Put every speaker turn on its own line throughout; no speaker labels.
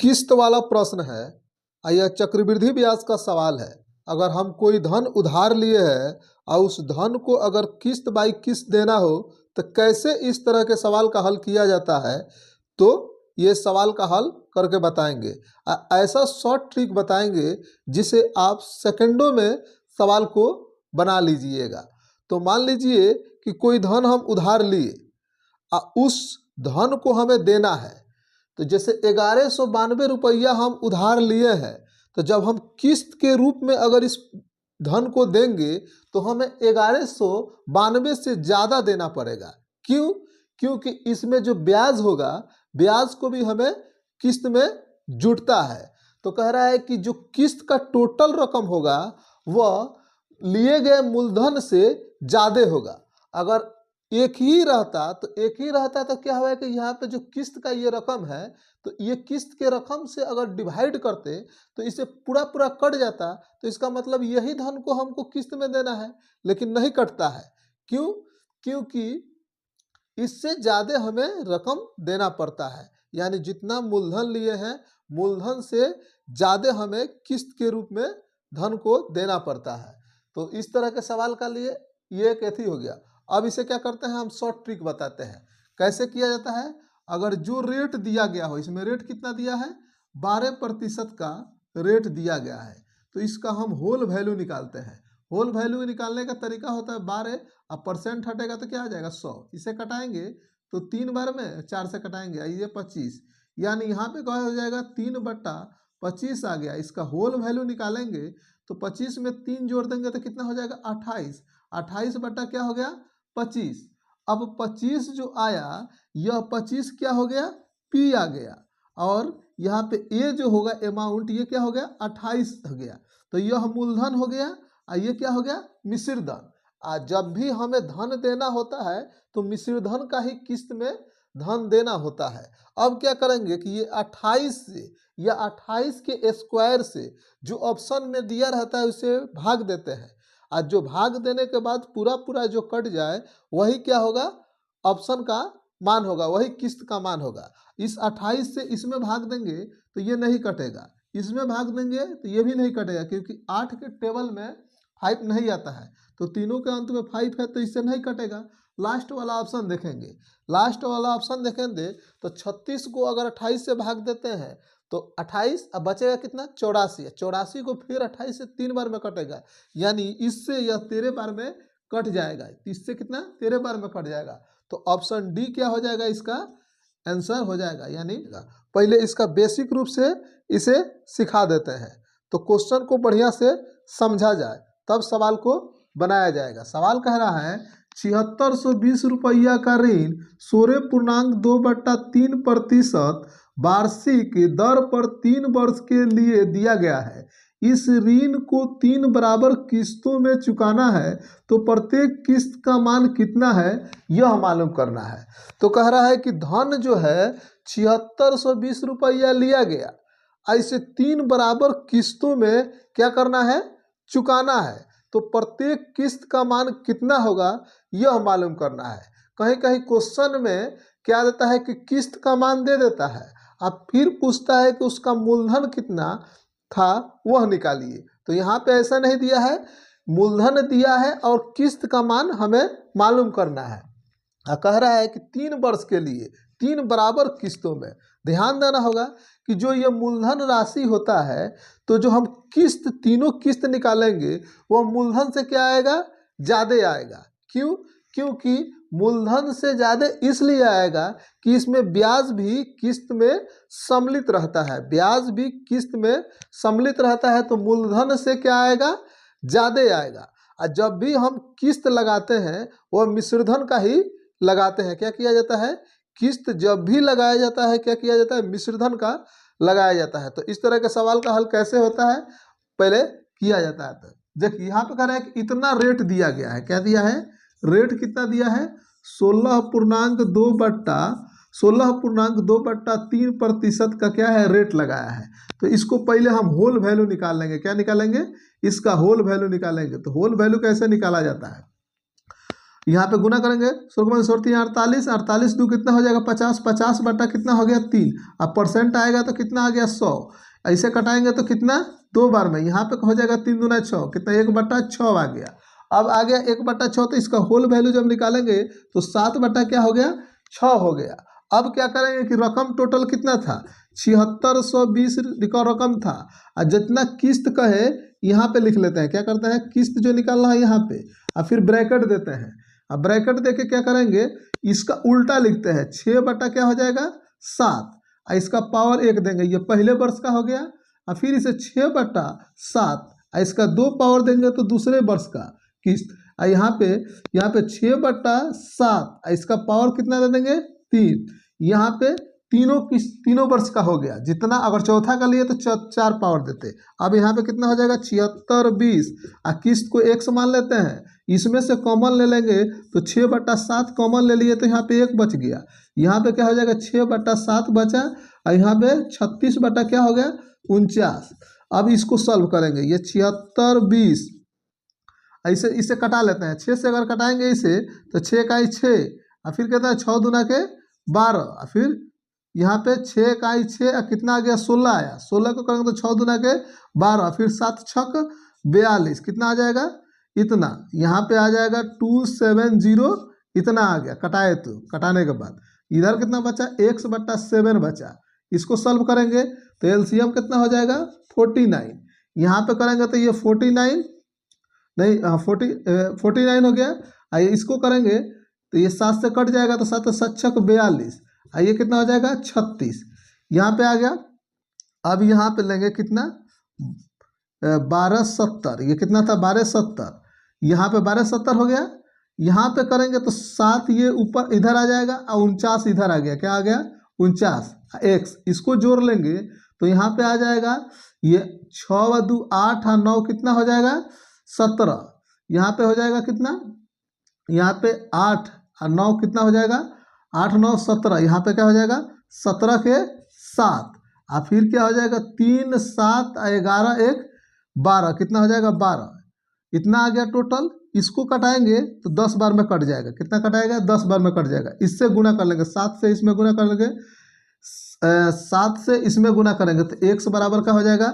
किस्त वाला प्रश्न है। यह चक्रवृद्धि ब्याज का सवाल है। अगर हम कोई धन उधार लिए हैं और उस धन को अगर किस्त बाई किस्त देना हो तो कैसे इस तरह के सवाल का हल किया जाता है, तो ये सवाल का हल करके बताएंगे। ऐसा शॉर्ट ट्रिक बताएंगे जिसे आप सेकंडों में सवाल को बना लीजिएगा। तो मान लीजिए कि कोई धन हम उधार लिए, उस धन को हमें देना है। तो जैसे 1192 रुपया हम उधार लिए हैं, तो जब हम किस्त के रूप में अगर इस धन को देंगे तो हमें 1192 से ज़्यादा देना पड़ेगा। क्यों? क्योंकि इसमें जो ब्याज होगा, ब्याज को भी हमें किस्त में जुटता है। तो कह रहा है कि जो किस्त का टोटल रकम होगा वह लिए गए मूलधन से ज़्यादा होगा। अगर एक ही रहता तो क्या हुआ कि यहाँ पे जो किस्त का ये रकम है, तो ये किस्त के रकम से अगर डिवाइड करते तो इसे पूरा पूरा कट जाता। तो इसका मतलब यही धन को हमको किस्त में देना है, लेकिन नहीं कटता है। क्यों? क्योंकि इससे ज़्यादा हमें रकम देना पड़ता है। यानी जितना मूलधन लिए हैं, मूलधन से ज़्यादा हमें किस्त के रूप में धन को देना पड़ता है। तो इस तरह के सवाल का लिए ये एक एथी हो गया। अब इसे क्या करते हैं, हम शॉर्ट ट्रिक बताते हैं कैसे किया जाता है। अगर जो रेट दिया गया हो, इसमें रेट कितना दिया है, 12% का रेट दिया गया है, तो इसका हम होल वैल्यू निकालते हैं। होल वैल्यू निकालने का तरीका होता है 12, अब परसेंट हटेगा तो क्या आ जाएगा 100। इसे कटाएंगे तो 3 बार में 4 से कटाएंगे, ये 25, यानी यहाँ पे क्या हो जाएगा 3/25 आ गया। इसका होल वैल्यू निकालेंगे तो 25 में 3 जोड़ देंगे तो कितना हो जाएगा 28। 28 बटा क्या हो गया 25। अब 25 जो आया, यह 25 क्या हो गया, पी आ गया। और यहाँ पे ए जो होगा अमाउंट, ये क्या हो गया 28 हो गया। तो यह मूलधन हो गया और ये क्या हो गया मिश्र धन। जब भी हमें धन देना होता है तो मिश्र धन का ही किस्त में धन देना होता है। अब क्या करेंगे कि ये 28 से या 28 के स्क्वायर से जो ऑप्शन में दिया रहता है उसे भाग देते हैं। आज जो भाग देने के बाद पूरा पूरा जो कट जाए वही क्या होगा, ऑप्शन का मान होगा, वही किस्त का मान होगा। इस 28 से इसमें भाग देंगे तो ये नहीं कटेगा, इसमें भाग देंगे तो ये भी नहीं कटेगा, क्योंकि 8 के टेबल में 5 नहीं आता है। तो तीनों के अंत में 5 है तो इससे नहीं कटेगा। लास्ट वाला ऑप्शन देखेंगे, लास्ट वाला ऑप्शन देखेंगे तो 36 को अगर 28 से भाग देते हैं तो 28, अब बचेगा कितना 84। 84 को फिर 28 से 3 बार में कटेगा, यानी इससे यह 13 बार में कट जाएगा। इससे कितना 13 बार में कट जाएगा। तो ऑप्शन डी क्या हो जाएगा, इसका आंसर हो जाएगा। यानी पहले इसका बेसिक रूप से इसे सिखा देते हैं तो क्वेश्चन को बढ़िया से समझा जाए, तब सवाल को बनाया जाएगा। सवाल कह रहा है 7620 रुपया का ऋण 16.2/3% वार्षिक दर पर 3 वर्ष के लिए दिया गया है। इस ऋण को 3 बराबर किस्तों में चुकाना है, तो प्रत्येक किस्त का मान कितना है यह मालूम करना है। तो कह रहा है कि धन जो है 7620 रुपया लिया गया, ऐसे 3 बराबर किस्तों में क्या करना है, चुकाना है। तो प्रत्येक किस्त का मान कितना होगा यह मालूम करना है। कहीं कहीं क्वेश्चन में क्या देता है कि किस्त का मान दे देता है, अब फिर पूछता है कि उसका मूलधन कितना था वह निकालिए। तो यहाँ पे ऐसा नहीं दिया है, मूलधन दिया है और किस्त का मान हमें मालूम करना है। कह रहा है कि 3 वर्ष के लिए 3 बराबर किस्तों में। ध्यान देना होगा कि जो ये मूलधन राशि होता है, तो जो हम किस्त तीनों किस्त निकालेंगे वो मूलधन से क्या आएगा, ज़्यादा आएगा। क्यों? क्योंकि मूलधन से ज़्यादा इसलिए आएगा कि इसमें ब्याज भी किस्त में सम्मिलित रहता है, ब्याज भी किस्त में सम्मिलित रहता है। तो मूलधन से क्या आएगा, ज़्यादा आएगा। और जब भी हम किस्त लगाते हैं वह मिश्रधन का ही लगाते हैं। क्या किया जाता है, किस्त जब भी लगाया जाता है क्या किया जाता है, मिश्रधन का लगाया जाता है। तो इस तरह के सवाल का हल कैसे होता है, पहले किया जाता है। तो देखिए यहाँ पे कह रहा है कि इतना रेट दिया गया है, क्या दिया है, रेट कितना दिया है 16.2/3% का क्या है रेट लगाया है। तो इसको पहले हम होल वैल्यू निकाल लेंगे। क्या निकालेंगे, इसका होल वैल्यू निकालेंगे। तो होल वैल्यू कैसे निकाला जाता है, यहाँ पे गुना करेंगे 16 48 दो कितना हो जाएगा 50, 50 बटा कितना हो गया 3। अब परसेंट आएगा तो कितना आ गया 100। ऐसे कटाएंगे तो कितना 2 बार में, यहाँ पे हो जाएगा 3 दूना 6, कितना 1/6 आ गया। अब आ गया 1/6, तो इसका होल वैल्यू जब निकालेंगे तो 7 बटा क्या हो गया 6 हो गया। अब क्या करेंगे कि रकम टोटल कितना था 7620 रकम था, और जितना किस्त का है यहाँ पे लिख लेते हैं। क्या करते हैं किस्त जो निकालना है यहाँ पे, और फिर ब्रैकेट देते हैं। अब ब्रैकेट देके क्या करेंगे इसका उल्टा लिखते हैं, 6 बटा क्या हो जाएगा 7, और इसका पावर 1 देंगे, ये पहले वर्ष का हो गया। और फिर इसे 6/7, और इसका 2 पावर देंगे तो दूसरे वर्ष का किस्त। और यहाँ पे 6/7, और इसका पावर कितना दे देंगे 3। यहाँ पे तीनों वर्ष का हो गया, जितना अगर चौथा का लिए तो 4 पावर देते। अब यहाँ पे कितना हो जाएगा 7620, और किस्त को 1 से मान लेते हैं, इसमें से कॉमन ले लेंगे तो 6/7 कॉमन ले लिए तो यहाँ पे 1 बच गया। यहाँ पे क्या हो जाएगा 6/7 बचा, और यहाँ पे 36 बटा क्या हो गया 49। अब इसको सॉल्व करेंगे, ये 7620 ऐसे इसे कटा लेते हैं। 6 से अगर कटाएंगे इसे तो 6 का 6, और फिर कहते हैं 6 दूना के 12, और फिर यहाँ पे 6 का 6 और कितना आ गया 16 आया। 16 को करेंगे तो 6 दूना के 12, फिर 7 छक 42, कितना आ जाएगा इतना। यहाँ पे आ जाएगा 270, इतना आ गया कटाए तो। कटाने के बाद इधर कितना बचा 1/7 बचा। इसको सॉल्व करेंगे तो एलसीएम कितना हो जाएगा 49। यहाँ पे करेंगे तो ये 49 नहीं 49 हो गया। आइए इसको करेंगे तो ये 7 से कट जाएगा तो 7 7 छक 42, आइए कितना हो जाएगा 36। यहाँ पे आ गया। अब यहाँ पे लेंगे कितना 1270, ये कितना था 1270, यहाँ पे 1270 हो गया। यहाँ पे करेंगे तो 7 ये ऊपर इधर आ जाएगा और 49 इधर आ गया। क्या आ गया 49 x, इसको जोड़ लेंगे तो यहाँ पे आ जाएगा ये 6 2 8 और 9 कितना हो जाएगा 17। यहाँ पे हो जाएगा कितना, यहाँ पे 8 और 9 कितना हो जाएगा 8 9 17, यहाँ पे क्या हो जाएगा 17 के 7, और फिर क्या हो जाएगा 3 7 11 1 12, कितना हो जाएगा 12, इतना आ गया टोटल। इसको कटाएंगे तो 10 बार में कट जाएगा। कितना कटाएगा 10 बार में कट जाएगा। इससे गुना कर लेंगे, 7 से इसमें गुना कर लेंगे, 7 से इसमें गुना करेंगे तो 1 से बराबर का हो जाएगा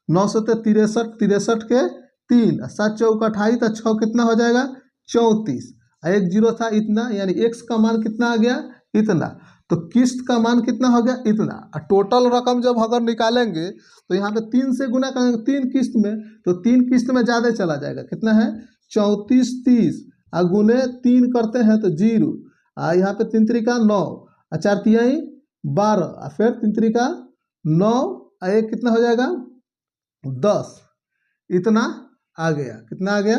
9 से 63, 63 के 3, 7 चौका 28, तो 6 कितना हो जाएगा 34, 1 0 था इतना, यानी x का मान कितना आ गया इतना। तो किस्त का मान कितना हो गया इतना। और टोटल रकम जब अगर निकालेंगे तो यहाँ पे 3 से गुना करेंगे 3 किस्त में, तो 3 किस्त में ज़्यादा चला जाएगा। कितना है 34 30, और गुने 3 करते हैं तो 0, यहाँ पे 3 3 का 9, 4 3 12, और फिर 3 3 का 9, और 1 कितना हो जाएगा 10, इतना आ गया। कितना आ गया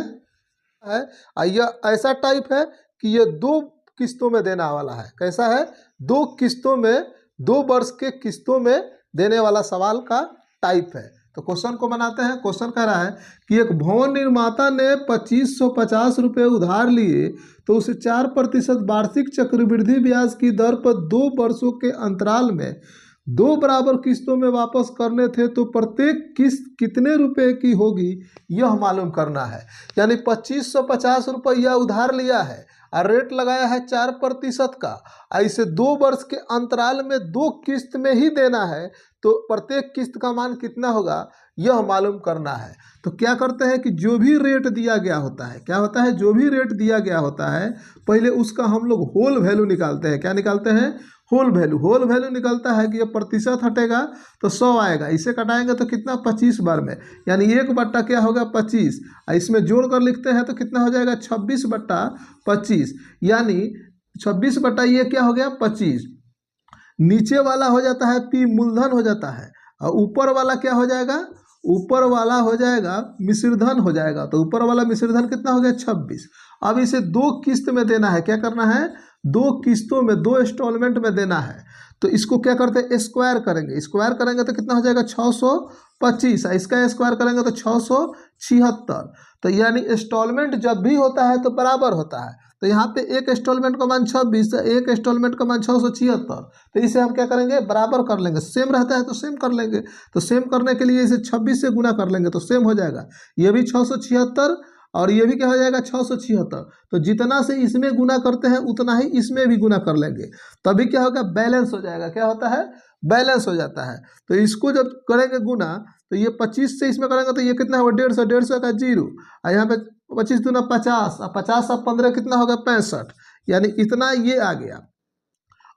है। यह ऐसा टाइप है कि ये 2 किस्तों में देने वाला है। कैसा है 2 किस्तों में, 2 वर्ष के किस्तों में देने वाला सवाल का टाइप है। तो क्वेश्चन को बनाते हैं। क्वेश्चन कह रहा है कि एक भवन निर्माता ने 2550 रुपये उधार लिए तो उसे 4% वार्षिक चक्रवृद्धि ब्याज की दर पर 2 वर्षों के अंतराल में 2 बराबर किस्तों में वापस करने थे, तो प्रत्येक किस्त कितने रुपए की होगी यह मालूम करना है। यानी 2550 रुपया उधार लिया है और रेट लगाया है 4% का, ऐसे 2 वर्ष के अंतराल में 2 किस्त में ही देना है, तो प्रत्येक किस्त का मान कितना होगा यह मालूम करना है। तो क्या करते हैं कि जो भी रेट दिया गया होता है, क्या होता है जो भी रेट दिया गया होता है पहले उसका हम लोग होल वैल्यू निकालते हैं। क्या निकालते हैं होल वैल्यू। होल वैल्यू निकलता है कि ये प्रतिशत हटेगा तो 100 आएगा, इसे कटाएंगे तो कितना 25 बार में, यानी 1 बट्टा क्या होगा 25, इसमें जोड़ कर लिखते हैं तो कितना हो जाएगा 26/25, यानी 26 बट्टा ये क्या हो गया 25। नीचे वाला हो जाता है P मूलधन हो जाता है, और ऊपर वाला क्या हो जाएगा, ऊपर वाला हो जाएगा मिश्रधन हो जाएगा। तो ऊपर वाला मिश्रधन कितना हो गया 26। अब इसे 2 किस्त में देना है। क्या करना है 2 किस्तों में 2 इंस्टॉलमेंट में देना है। तो इसको क्या करते हैं स्क्वायर करेंगे। स्क्वायर करेंगे तो कितना हो जाएगा 625, इसका स्क्वायर करेंगे तो 676। तो यानी इंस्टॉलमेंट जब भी होता है तो बराबर होता है। तो यहाँ पे एक इंस्टॉलमेंट का मान 26, एक इंस्टॉलमेंट का मान 676। तो इसे हम क्या करेंगे बराबर कर लेंगे। सेम रहता है तो सेम कर लेंगे। तो सेम करने के लिए इसे 26 से गुना कर लेंगे तो सेम हो जाएगा। ये भी 676 और ये भी क्या हो जाएगा 676। तो जितना से इसमें गुना करते हैं उतना ही इसमें भी गुना कर लेंगे, तभी क्या होगा, बैलेंस हो जाएगा। क्या होता है, बैलेंस हो जाता है। तो इसको जब करेंगे गुना, तो ये 25 से इसमें करेंगे तो ये कितना होगा 150, 150 का 0, और यहाँ पे 25 दूना 50, और 50 और 15 कितना होगा 65, यानी इतना ये आ गया।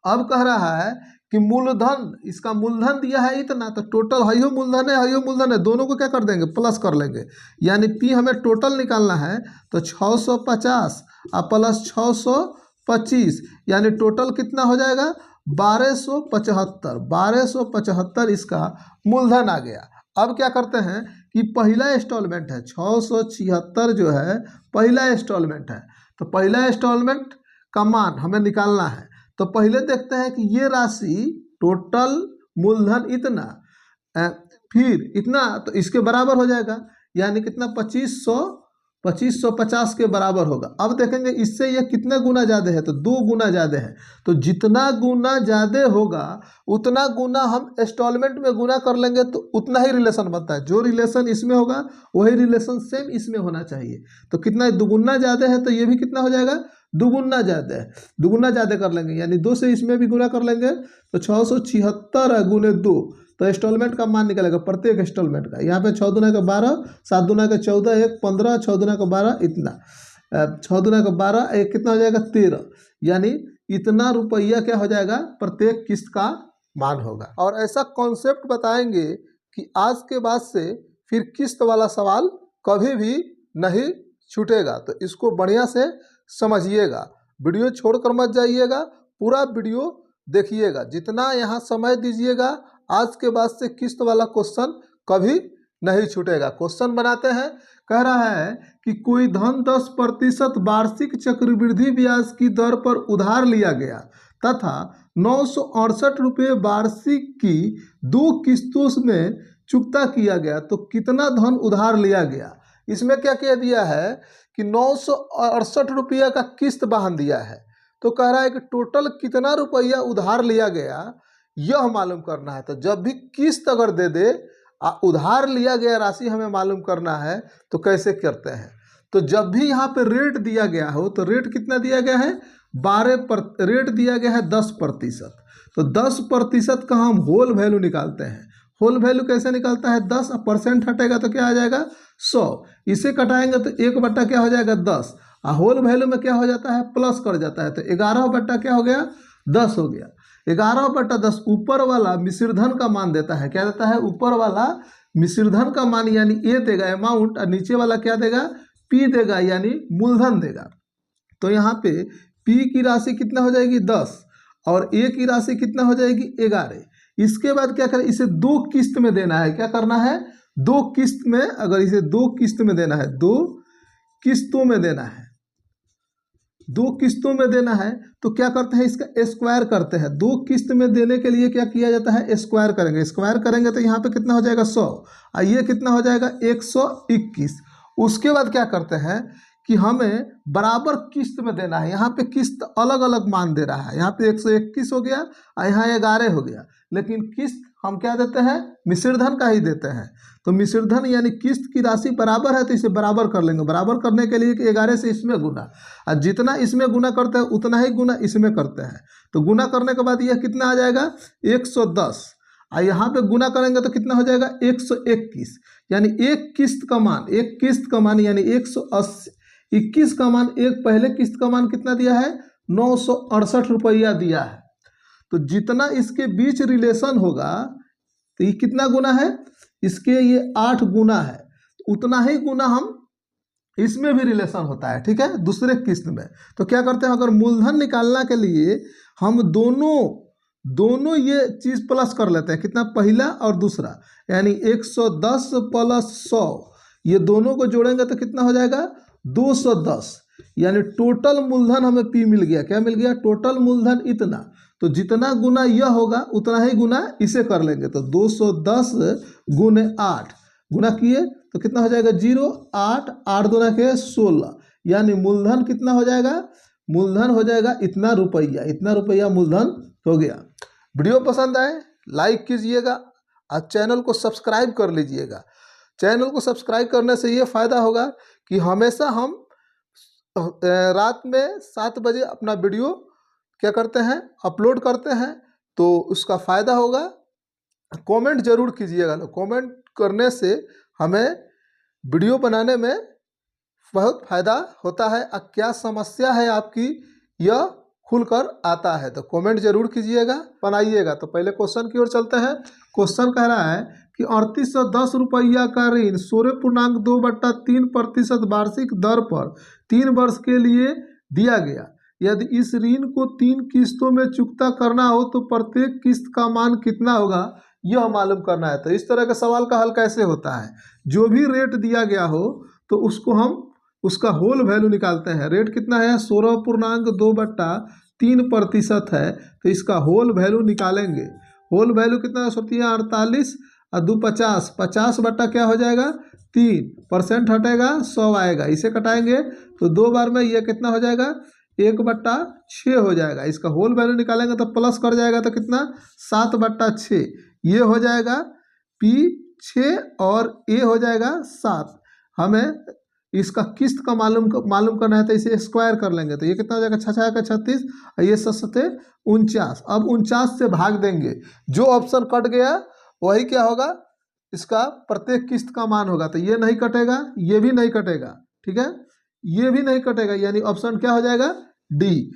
अब कह रहा है कि मूलधन, इसका मूलधन दिया है इतना, तो टोटल हयो मूलधन है, हयो मूलधन है, दोनों को क्या कर देंगे, प्लस कर लेंगे। यानी पी हमें टोटल निकालना है, तो 650 और प्लस 625, यानी टोटल कितना हो जाएगा 1275। 1275 इसका मूलधन आ गया। अब क्या करते हैं कि पहला इंस्टॉलमेंट है 676 जो है पहला इंस्टॉलमेंट है, तो पहला इंस्टॉलमेंट का मान हमें निकालना है। तो पहले देखते हैं कि ये राशि टोटल मूलधन इतना, फिर इतना, तो इसके बराबर हो जाएगा, यानी कितना 2550 के बराबर होगा। अब देखेंगे इससे ये कितना गुना ज़्यादा है, तो 2 गुना ज़्यादा है। तो जितना गुना ज़्यादा होगा उतना गुना हम इंस्टॉलमेंट में गुना कर लेंगे, तो उतना ही रिलेशन बनता है। जो रिलेशन इसमें होगा वही रिलेशन सेम इसमें होना चाहिए। तो कितना दुगुना ज़्यादा है, तो ये भी कितना हो जाएगा दुगुना ज़्यादा है, दुगुना ज़्यादा कर लेंगे, यानी 2 से इसमें भी गुना कर लेंगे, तो 676 गुने 2, तो इंस्टॉलमेंट का मान निकलेगा प्रत्येक इंस्टॉलमेंट का। यहाँ पे 6 दूना का 12, 7 दूना का 14, 1 15, 6 दूना का 12, इतना 6 दूना का 12, एक कितना हो जाएगा 13, यानी इतना रुपया क्या हो जाएगा प्रत्येक किस्त का मान होगा। और ऐसा कॉन्सेप्ट बताएंगे कि आज के बाद से फिर किस्त वाला सवाल कभी भी नहीं छूटेगा। तो इसको बढ़िया से समझिएगा, वीडियो छोड़कर मत जाइएगा, पूरा वीडियो देखिएगा, जितना यहाँ समय दीजिएगा आज के बाद से किस्त वाला क्वेश्चन कभी नहीं छूटेगा। क्वेश्चन बनाते हैं, कह रहा है कि कोई धन 10% वार्षिक चक्रवृद्धि ब्याज की दर पर उधार लिया गया तथा 968 रुपये वार्षिक की 2 किस्तों में चुकता किया गया, तो कितना धन उधार लिया गया। इसमें क्या किया दिया है कि 968 रुपया का किस्त बांध दिया है, तो कह रहा है कि टोटल कितना रुपया उधार लिया गया यह मालूम करना है। तो जब भी किस्त अगर दे दे उधार लिया गया राशि हमें मालूम करना है, तो कैसे करते हैं। तो जब भी यहाँ पे रेट दिया गया हो, तो रेट कितना दिया गया है रेट दिया गया है 10%। तो 10% का हम होल वैल्यू निकालते हैं। होल वैल्यू कैसे निकलता है, 10% हटेगा तो क्या आ जाएगा 100, इसे कटाएंगे तो 1 बट्टा क्या हो जाएगा 10, और होल वैल्यू में क्या हो जाता है प्लस कर जाता है, तो 11 बट्टा क्या हो गया 10 हो गया। 11 बट्टा 10 ऊपर वाला मिश्रधन का मान देता है, क्या देता है ऊपर वाला मिश्रधन का मान, यानी ए देगा अमाउंट, और नीचे वाला क्या देगा पी देगा, यानी मूलधन देगा। तो यहाँ पे पी की राशि कितना हो जाएगी 10 और ए की राशि कितना हो जाएगी 11। इसके बाद क्या करें, इसे 2 किस्त में देना है। क्या करना है 2 किस्त में, अगर इसे 2 किस्त में देना है, 2 किस्तों में देना है, 2 किस्तों में देना है, तो क्या करते हैं इसका स्क्वायर करते हैं। 2 किस्त में देने के लिए क्या किया जाता है स्क्वायर करेंगे। स्क्वायर करेंगे तो यहाँ पे कितना हो जाएगा 100 और ये कितना हो जाएगा 121। उसके बाद क्या करते हैं कि हमें बराबर किस्त में देना है। यहाँ पे किस्त अलग अलग मान दे रहा है, यहाँ पे 121 हो गया और यहाँ 11 हो गया, लेकिन किस्त हम क्या देते हैं मिश्रधन का ही देते हैं। तो मिश्रधन यानी किस्त की राशि बराबर है, तो इसे बराबर कर लेंगे। बराबर करने के लिए कि 11 से इसमें गुना, और जितना इसमें गुना करते हैं उतना ही गुना इसमें करते हैं। तो गुना करने के बाद यह कितना आ जाएगा 110, और यहाँ पे गुना करेंगे तो कितना हो जाएगा 121, यानी एक किस्त का मान, एक किस्त का मान यानी 121 का मान, एक पहले किस्त का मान कितना दिया है 968 रुपया दिया है। तो जितना इसके बीच रिलेशन होगा, तो ये कितना गुना है, इसके ये 8 गुना है, उतना ही गुना हम इसमें भी रिलेशन होता है, ठीक है, दूसरे किस्त में। तो क्या करते हैं, अगर मूलधन निकालना के लिए हम दोनों ये चीज़ प्लस कर लेते हैं, कितना पहला और दूसरा, यानी 110 प्लस 100, ये दोनों को जोड़ेंगे तो कितना हो जाएगा 210, यानी टोटल मूलधन हमें पी मिल गया। क्या मिल गया टोटल मूलधन इतना। तो जितना गुना यह होगा उतना ही गुना इसे कर लेंगे, तो 210 गुने 8 गुना किए तो कितना हो जाएगा 0, 8 दूना के 16, यानी मूलधन कितना हो जाएगा, मूलधन हो जाएगा इतना रुपया। इतना रुपया मूलधन हो गया। वीडियो पसंद आए लाइक कीजिएगा और चैनल को सब्सक्राइब कर लीजिएगा। चैनल को सब्सक्राइब करने से ये फ़ायदा होगा कि हमेशा हम रात में 7 बजे अपना वीडियो क्या करते हैं, अपलोड करते हैं, तो उसका फ़ायदा होगा। कमेंट जरूर कीजिएगा लोग, कमेंट करने से हमें वीडियो बनाने में बहुत फ़ायदा होता है। क्या समस्या है आपकी, यह खुलकर आता है, तो कमेंट जरूर कीजिएगा, बनाइएगा। तो पहले क्वेश्चन की ओर चलते हैं। क्वेश्चन कह रहा है कि 3810 रुपया का ऋण 16.2/3% वार्षिक दर पर 3 वर्ष के लिए दिया गया। यदि इस ऋण को 3 किस्तों में चुकता करना हो तो प्रत्येक किस्त का मान कितना होगा, यह मालूम करना है। तो इस तरह के सवाल का हल कैसे होता है, जो भी रेट दिया गया हो तो उसको हम उसका होल वैल्यू निकालते हैं। रेट कितना है, 16.2/3% है, तो इसका होल वैल्यू निकालेंगे। होल वैल्यू कितना होती है, 48 और 2 50, 50 बट्टा क्या हो जाएगा 3%, हटेगा 100 आएगा, इसे कटाएंगे तो 2 बार में यह कितना हो जाएगा 1/6 हो जाएगा। इसका होल वैल्यू निकालेंगे तो प्लस कर जाएगा, तो कितना 7/6, ये हो जाएगा P6 और ए हो जाएगा 7। हमें इसका किस्त का मालूम करना है, तो इसे स्क्वायर कर लेंगे, तो ये कितना हो जाएगा 6 का 36 और ये 49। अब 49 से भाग देंगे, जो ऑप्शन कट गया वही क्या होगा, इसका प्रत्येक किस्त का मान होगा। तो ये नहीं कटेगा, ये भी नहीं कटेगा, ठीक है, ये भी नहीं कटेगा, यानी ऑप्शन क्या हो जाएगा डी।